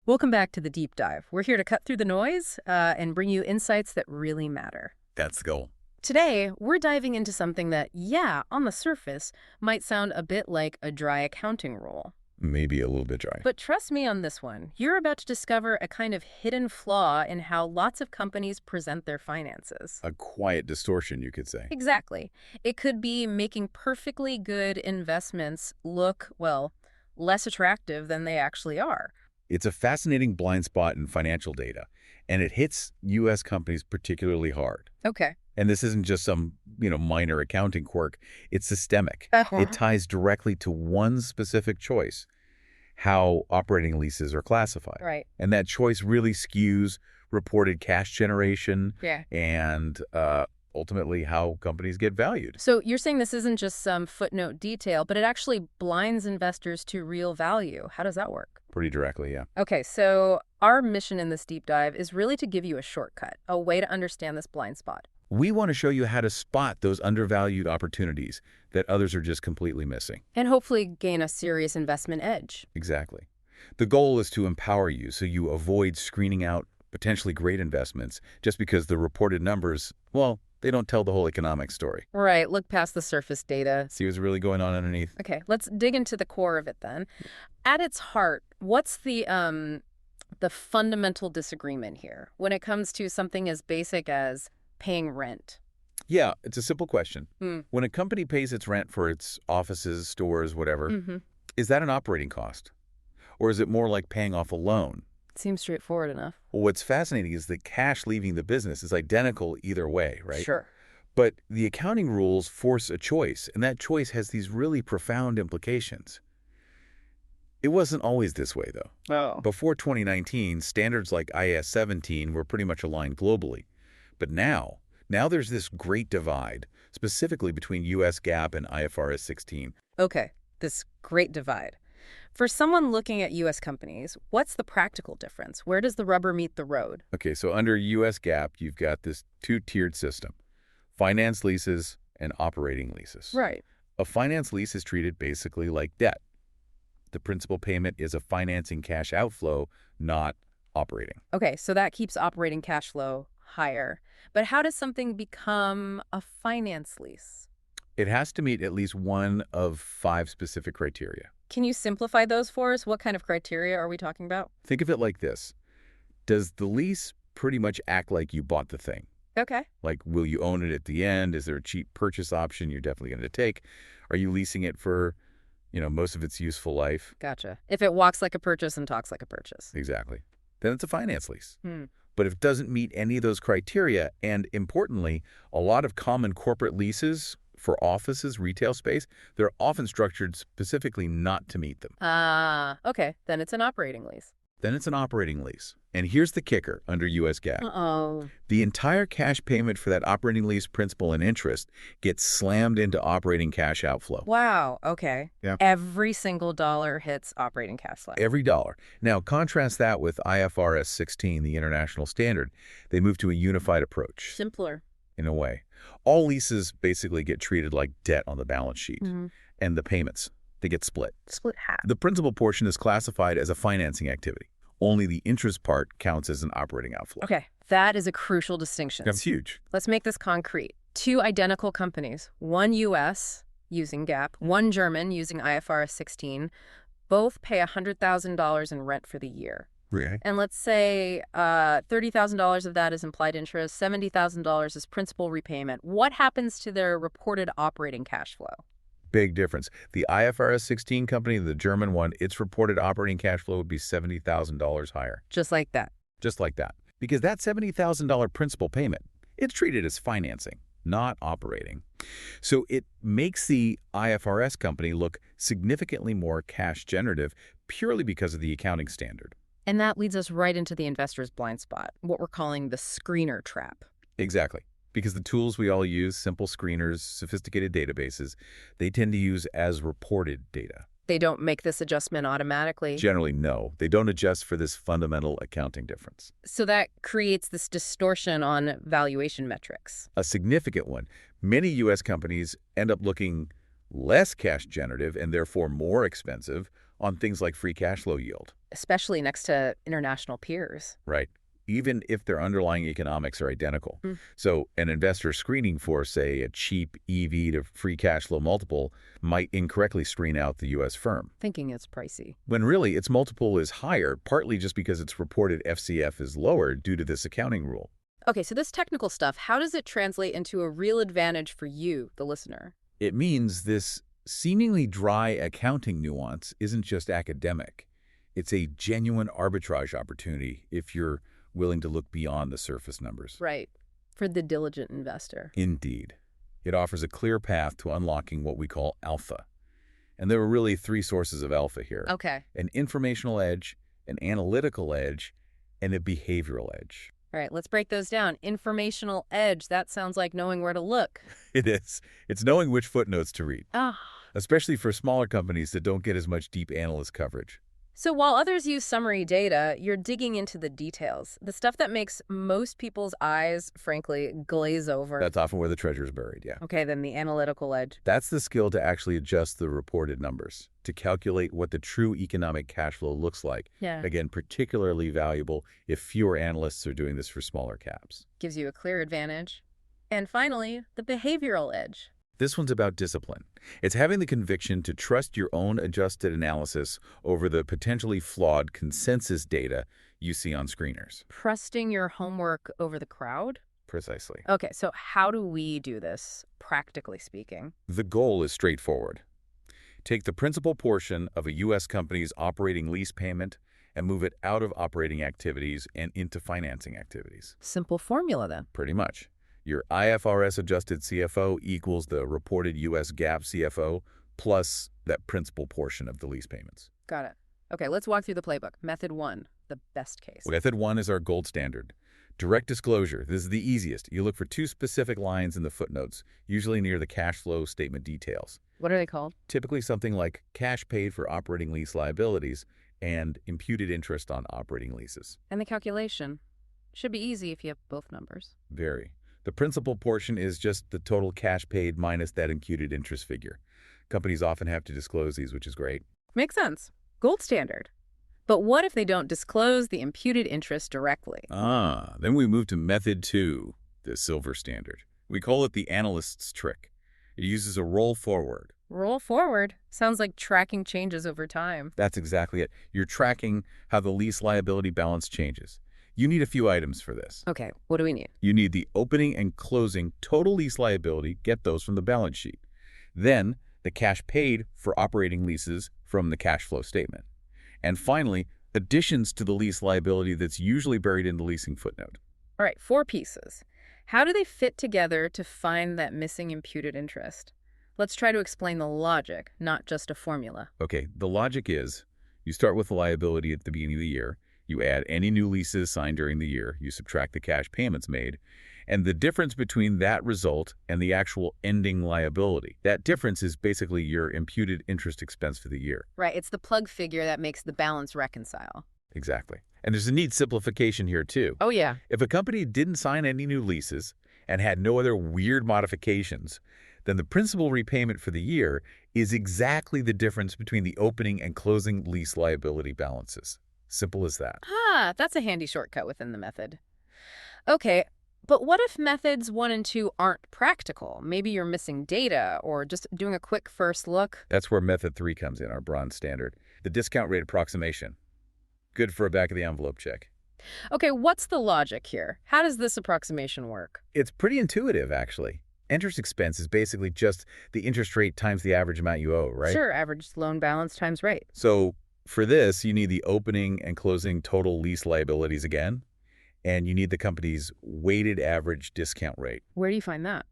Welcome back to the deep dive. We're here to cut through the noise and bring you insights that really matter. That's the goal. Today, we're diving into something that, yeah, on the surface, might sound a bit like a dry accounting rule. Maybe a little bit dry. But trust me on this one. You're about to discover a kind of hidden flaw in how lots of companies present their finances. A quiet distortion, you could say. Exactly. It could be making perfectly good investments look, well, less attractive than they actually are. It's a fascinating blind spot in financial data, and it hits U.S. companies particularly hard. Okay. And this isn't just some, minor accounting quirk. It's systemic. Uh-huh. It ties directly to one specific choice, how operating leases are classified. Right. And that choice really skews reported cash generation Yeah. and ultimately how companies get valued. So you're saying this isn't just some footnote detail, but it actually blinds investors to real value. How does that work? Pretty directly, yeah. Okay, so our mission in this deep dive is really to give you a shortcut, a way to understand this blind spot. We want to show you how to spot those undervalued opportunities that others are just completely missing. And hopefully gain a serious investment edge. Exactly. The goal is to empower you so you avoid screening out potentially great investments just because the reported numbers, well, they don't tell the whole economic story. Right, look past the surface data. See what's really going on underneath. Okay, let's dig into the core of it then. At its heart, what's the fundamental disagreement here when it comes to something as basic as paying rent? Yeah, it's a simple question. When a company pays its rent for its offices, stores, whatever, is that an operating cost? Or is it more like paying off a loan? Seems straightforward enough. Well, what's fascinating is that cash leaving the business is identical either way, right? Sure. But the accounting rules force a choice, and that choice has these really profound implications. It wasn't always this way, though. Oh. Before 2019, standards like IAS 17 were pretty much aligned globally. But now there's this great divide, specifically between U.S. GAAP and IFRS 16. Okay, this great divide. For someone looking at U.S. companies, what's the practical difference? Where does the rubber meet the road? Okay, so under U.S. GAAP, you've got this two-tiered system, finance leases and operating leases. Right. A finance lease is treated basically like debt. The principal payment is a financing cash outflow, not operating. Okay, so that keeps operating cash flow higher. But how does something become a finance lease? It has to meet at least one of 5 specific criteria. Can you simplify those for us? What kind of criteria are we talking about? Think of it like this. Does the lease pretty much act like you bought the thing? Okay. Like, will you own it at the end? Is there a cheap purchase option you're definitely going to take? Are you leasing it for, most of its useful life? Gotcha. If it walks like a purchase and talks like a purchase. Exactly. Then it's a finance lease. But if it doesn't meet any of those criteria, and importantly, a lot of common corporate leases for offices, retail space, they're often structured specifically not to meet them. Okay. Then it's an operating lease. Then it's an operating lease. And here's the kicker under U.S. GAAP. Uh-oh. The entire cash payment for that operating lease principal and interest gets slammed into operating cash outflow. Wow. Okay. Yeah. Every single dollar hits operating cash flow. Every dollar. Now, contrast that with IFRS 16, the international standard. They move to a unified approach. Simpler. In a way. All leases basically get treated like debt on the balance sheet. And the payments, they get split. Split half. The principal portion is classified as a financing activity. Only the interest part counts as an operating outflow. Okay. That is a crucial distinction. That's huge. Let's make this concrete. 2 identical companies, one U.S. using GAAP, one German using IFRS 16, both pay $100,000 in rent for the year. Right. And let's say $30,000 of that is implied interest, $70,000 is principal repayment. What happens to their reported operating cash flow? Big difference. The IFRS 16 company, the German one, its reported operating cash flow would be $70,000 higher. Just like that. Just like that. Because that $70,000 principal payment, it's treated as financing, not operating. So it makes the IFRS company look significantly more cash generative purely because of the accounting standard. And that leads us right into the investor's blind spot, what we're calling the screener trap. Exactly. Because the tools we all use, simple screeners, sophisticated databases, they tend to use as reported data. They don't make this adjustment automatically. Generally, no. They don't adjust for this fundamental accounting difference. So that creates this distortion on valuation metrics. A significant one. Many U.S. companies end up looking less cash generative and therefore more expensive on things like free cash flow yield. especially next to international peers. Right? Even if their underlying economics are identical. Mm. So an investor screening for, say, a cheap EV to free cash flow multiple might incorrectly screen out the U.S. firm, Thinking it's pricey. when really its multiple is higher, partly just because its reported FCF is lower due to this accounting rule. Okay, so this technical stuff, how does it translate into a real advantage for you, the listener? It means this seemingly dry accounting nuance isn't just academic. It's a genuine arbitrage opportunity if you're willing to look beyond the surface numbers. Right. For the diligent investor. Indeed. It offers a clear path to unlocking what we call alpha. And there are really three sources of alpha here. Okay. An informational edge, an analytical edge, and a behavioral edge. All right, let's break those down. Informational edge, that sounds like knowing where to look. It is. It's knowing which footnotes to read, Ah. especially for smaller companies that don't get as much deep analyst coverage. So while others use summary data, you're digging into the details, the stuff that makes most people's eyes, frankly, glaze over. That's often where the treasure's buried, yeah. Okay, then the analytical edge. That's the skill to actually adjust the reported numbers, to calculate what the true economic cash flow looks like. Yeah. Again, particularly valuable if fewer analysts are doing this for smaller caps. Gives you a clear advantage. And finally, the behavioral edge. This one's about discipline. It's having the conviction to trust your own adjusted analysis over the potentially flawed consensus data you see on screeners. Trusting your homework over the crowd? Precisely. Okay, so how do we do this, practically speaking? The goal is straightforward. Take the principal portion of a U.S. company's operating lease payment and move it out of operating activities and into financing activities. Simple formula, then. Pretty much. Your IFRS-adjusted CFO equals the reported U.S. GAAP CFO plus that principal portion of the lease payments. Got it. Okay, let's walk through the playbook. Method 1, the best case. Method 1 is our gold standard. Direct disclosure. This is the easiest. You look for two specific lines in the footnotes, usually near the cash flow statement details. What are they called? Typically something like cash paid for operating lease liabilities and imputed interest on operating leases. And the calculation. Should be easy if you have both numbers. Very. The principal portion is just the total cash paid minus that imputed interest figure. Companies often have to disclose these, which is great. Makes sense. Gold standard. But what if they don't disclose the imputed interest directly? Then we move to method 2, the silver standard. We call it the analyst's trick. It uses a roll forward. Roll forward. Sounds like tracking changes over time. That's exactly it. You're tracking how the lease liability balance changes. You need a few items for this. Okay, what do we need? You need the opening and closing total lease liability, get those from the balance sheet. Then, the cash paid for operating leases from the cash flow statement. And finally, additions to the lease liability that's usually buried in the leasing footnote. All right, 4 pieces. How do they fit together to find that missing imputed interest? Let's try to explain the logic, not just a formula. Okay, the logic is, you start with the liability at the beginning of the year, you add any new leases signed during the year, you subtract the cash payments made, and the difference between that result and the actual ending liability. That difference is basically your imputed interest expense for the year. Right, it's the plug figure that makes the balance reconcile. Exactly. And there's a neat simplification here, too. Oh, yeah. If a company didn't sign any new leases and had no other weird modifications, then the principal repayment for the year is exactly the difference between the opening and closing lease liability balances. Simple as that. Ah, that's a handy shortcut within the method. Okay, but what if methods 1 and 2 aren't practical? Maybe you're missing data or just doing a quick first look. That's where method 3 comes in, our bronze standard. The discount rate approximation. Good for a back-of-the-envelope check. Okay, what's the logic here? How does this approximation work? It's pretty intuitive, actually. Interest expense is basically just the interest rate times the average amount you owe, right? Sure, average loan balance times rate. So for this, you need the opening and closing total lease liabilities again, and you need the company's weighted average discount rate. Where do you find that?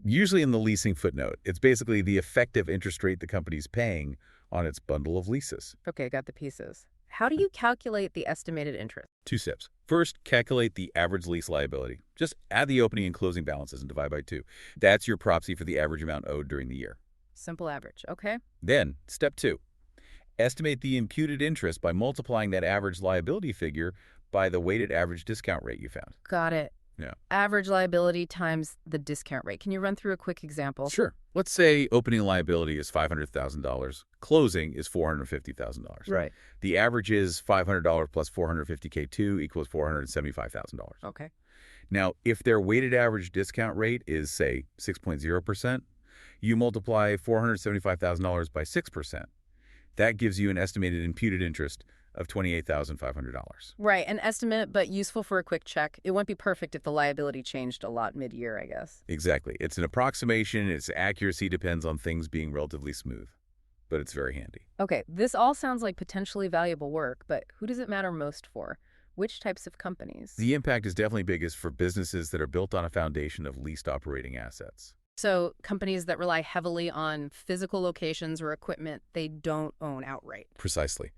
Usually in the leasing footnote. It's basically the effective interest rate the company's paying on its bundle of leases. Okay, got the pieces. How do you calculate the estimated interest? 2 steps. First, calculate the average lease liability. Just add the opening and closing balances and divide by 2. That's your proxy for the average amount owed during the year. Simple average, okay? Then, step 2. Estimate the imputed interest by multiplying that average liability figure by the weighted average discount rate you found. Got it. Yeah. Average liability times the discount rate. Can you run through a quick example? Sure. Let's say opening liability is $500,000. Closing is $450,000. Right. The average is $500 plus 450K2 equals $475,000. Okay. Now, if their weighted average discount rate is, say, 6.0%, you multiply $475,000 by 6%. That gives you an estimated imputed interest of $28,500. Right, an estimate, but useful for a quick check. It won't be perfect if the liability changed a lot mid-year, I guess. Exactly. It's an approximation. Its accuracy depends on things being relatively smooth, but it's very handy. Okay, this all sounds like potentially valuable work, but who does it matter most for? Which types of companies? The impact is definitely biggest for businesses that are built on a foundation of leased operating assets. So companies that rely heavily on physical locations or equipment they don't own outright. Precisely.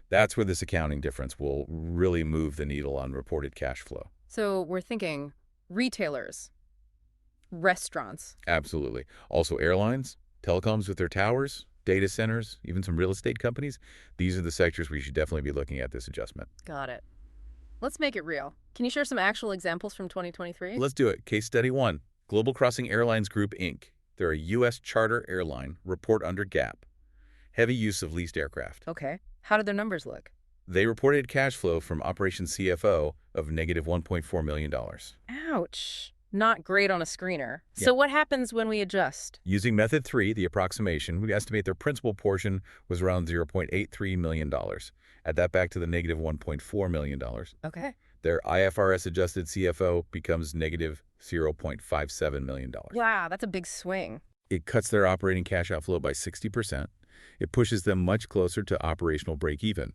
That's where this accounting difference will really move the needle on reported cash flow. So we're thinking retailers, restaurants. Absolutely. Also airlines, telecoms with their towers, data centers, even some real estate companies. These are the sectors we should definitely be looking at this adjustment. Got it. Let's make it real. Can you share some actual examples from 2023? Let's do it. Case study 1. Global Crossing Airlines Group, Inc. They're a U.S. charter airline, report under GAAP. Heavy use of leased aircraft. Okay. How did their numbers look? They reported cash flow from operations CFO of negative $1.4 million. Ouch. Not great on a screener. Yeah. So what happens when we adjust? Using method 3, the approximation, we estimate their principal portion was around $0.83 million. Add that back to the negative $1.4 million. Okay. Their IFRS adjusted CFO becomes negative $0.57 million. Wow, that's a big swing. It cuts their operating cash outflow by 60%. It pushes them much closer to operational break-even.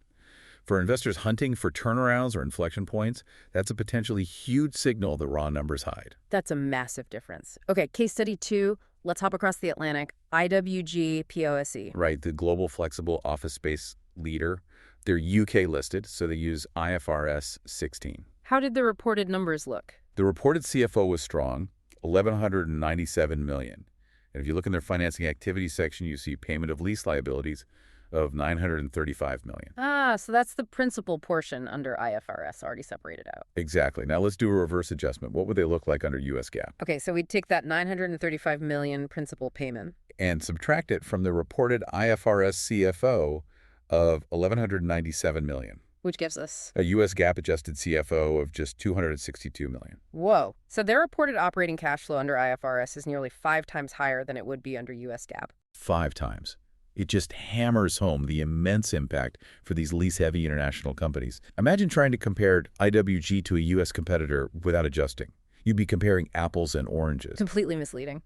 For investors hunting for turnarounds or inflection points, that's a potentially huge signal the raw numbers hide. That's a massive difference. Okay, case study 2. Let's hop across the Atlantic. IWG POSE. Right, the global flexible office space leader. They're UK listed, so they use IFRS 16. How did the reported numbers look? The reported CFO was strong, $1,197 million. And if you look in their financing activity section, you see payment of lease liabilities of $935 million. Ah, so that's the principal portion under IFRS already separated out. Exactly. Now let's do a reverse adjustment. What would they look like under U.S. GAAP? Okay, so we'd take that $935 million principal payment. And subtract it from the reported IFRS CFO of $1,197 million. Which gives us A U.S. GAAP adjusted CFO of just $262 million. Whoa. So their reported operating cash flow under IFRS is nearly 5 times higher than it would be under U.S. GAAP. 5 times. It just hammers home the immense impact for these lease-heavy international companies. Imagine trying to compare IWG to a U.S. competitor without adjusting. You'd be comparing apples and oranges. Completely misleading.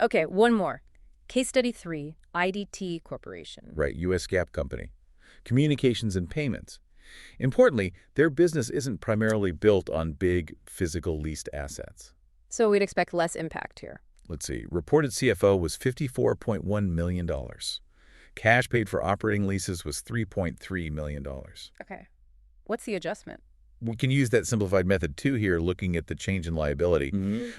Okay, one more. Case study 3, IDT Corporation. Right, U.S. GAAP company. Communications and payments. Importantly, their business isn't primarily built on big physical leased assets. So we'd expect less impact here. Let's see. Reported CFO was $54.1 million. Cash paid for operating leases was $3.3 million. Okay. What's the adjustment? We can use that simplified method too here, looking at the change in liability.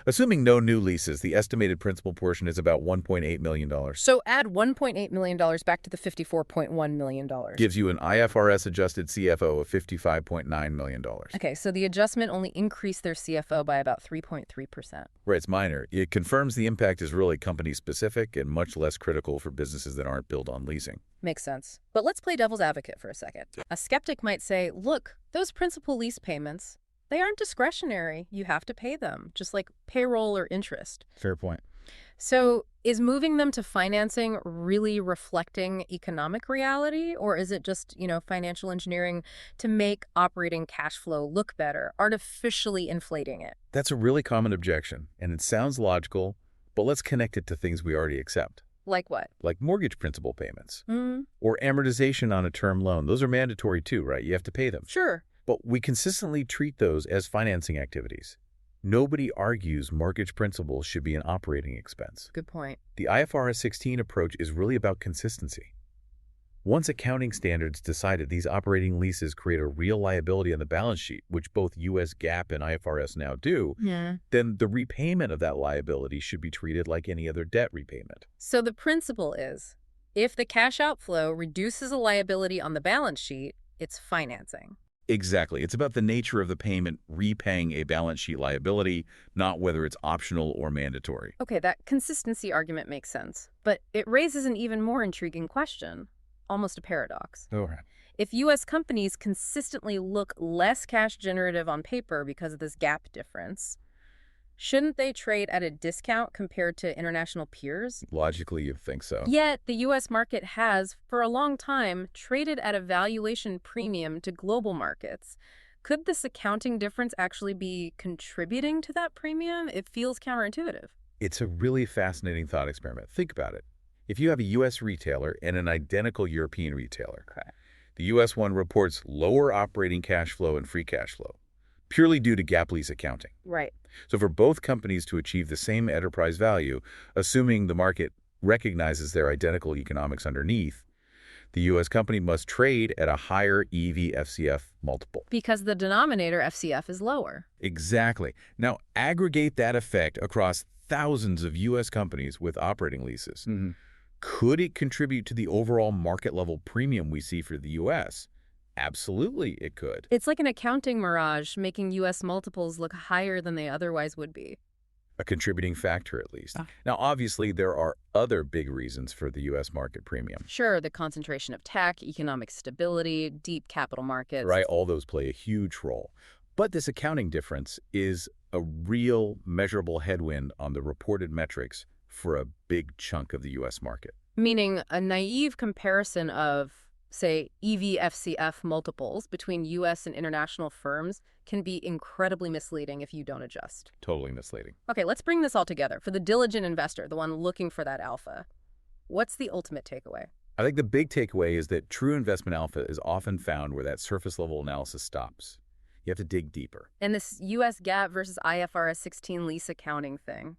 Assuming no new leases, the estimated principal portion is about $1.8 million. So add $1.8 million back to the $54.1 million. Gives you an IFRS adjusted CFO of $55.9 million. Okay, so the adjustment only increased their CFO by about 3.3%. Right, it's minor. It confirms the impact is really company-specific and much less critical for businesses that aren't built on leasing. Makes sense. But let's play devil's advocate for a second. A skeptic might say, look, those principal lease payments, they aren't discretionary. You have to pay them, just like payroll or interest. Fair point. So is moving them to financing really reflecting economic reality, or is it just, financial engineering to make operating cash flow look better, artificially inflating it? That's a really common objection, and it sounds logical, but let's connect it to things we already accept. Like what? Like mortgage principal payments or amortization on a term loan. Those are mandatory too, right? You have to pay them. Sure. But we consistently treat those as financing activities. Nobody argues mortgage principal should be an operating expense. Good point. The IFRS 16 approach is really about consistency. Once accounting standards decided these operating leases create a real liability on the balance sheet, which both U.S. GAAP and IFRS now do, then the repayment of that liability should be treated like any other debt repayment. So the principle is, if the cash outflow reduces a liability on the balance sheet, it's financing. Exactly. It's about the nature of the payment repaying a balance sheet liability, not whether it's optional or mandatory. Okay, that consistency argument makes sense, but it raises an even more intriguing question, almost a paradox. All right. If U.S. companies consistently look less cash generative on paper because of this gap difference, shouldn't they trade at a discount compared to international peers? Logically, you'd think so. Yet, the U.S. market has, for a long time, traded at a valuation premium to global markets. Could this accounting difference actually be contributing to that premium? It feels counterintuitive. It's a really fascinating thought experiment. Think about it. If you have a U.S. retailer and an identical European retailer, Okay. the U.S. one reports lower operating cash flow and free cash flow, purely due to gap lease accounting. Right. So for both companies to achieve the same enterprise value, assuming the market recognizes their identical economics underneath, the U.S. company must trade at a higher EV/FCF multiple. Because the denominator FCF is lower. Exactly. Now, aggregate that effect across thousands of U.S. companies with operating leases. Could it contribute to the overall market-level premium we see for the U.S.? Absolutely, it could. It's like an accounting mirage, making U.S. multiples look higher than they otherwise would be. A contributing factor, at least. Now, obviously, there are other big reasons for the U.S. market premium. Sure, the concentration of tech, economic stability, deep capital markets. Right? All those play a huge role. But this accounting difference is a real measurable headwind on the reported metrics for a big chunk of the U.S. market. Meaning a naive comparison of, say, EV/FCF multiples between U.S. and international firms can be incredibly misleading if you don't adjust. Totally misleading. Okay, let's bring this all together. For the diligent investor, the one looking for that alpha, what's the ultimate takeaway? I think the big takeaway is that true investment alpha is often found where that surface-level analysis stops. You have to dig deeper. And this U.S. GAAP versus IFRS 16 lease accounting thing,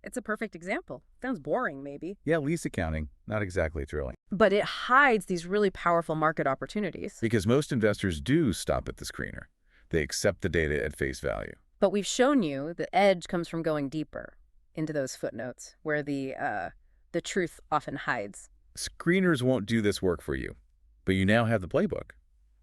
it's a perfect example. Sounds boring, maybe. Yeah, lease accounting, not exactly thrilling. But it hides these really powerful market opportunities. Because most investors do stop at the screener. They accept the data at face value. But we've shown you the edge comes from going deeper into those footnotes where the truth often hides. Screeners won't do this work for you, but you now have the playbook.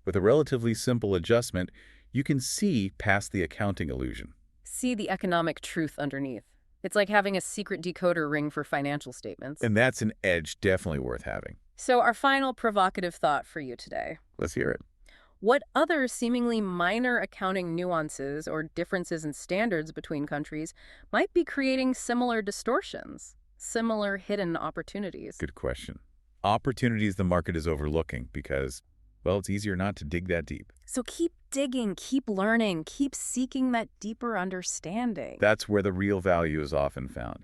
With a relatively simple adjustment, you can see past the accounting illusion. See the economic truth underneath. It's like having a secret decoder ring for financial statements. And that's an edge definitely worth having. So our final provocative thought for you today. Let's hear it. What other seemingly minor accounting nuances or differences in standards between countries might be creating similar distortions, similar hidden opportunities? Good question. Opportunities the market is overlooking because, well, it's easier not to dig that deep. So keep digging, keep learning, keep seeking that deeper understanding. That's where the real value is often found.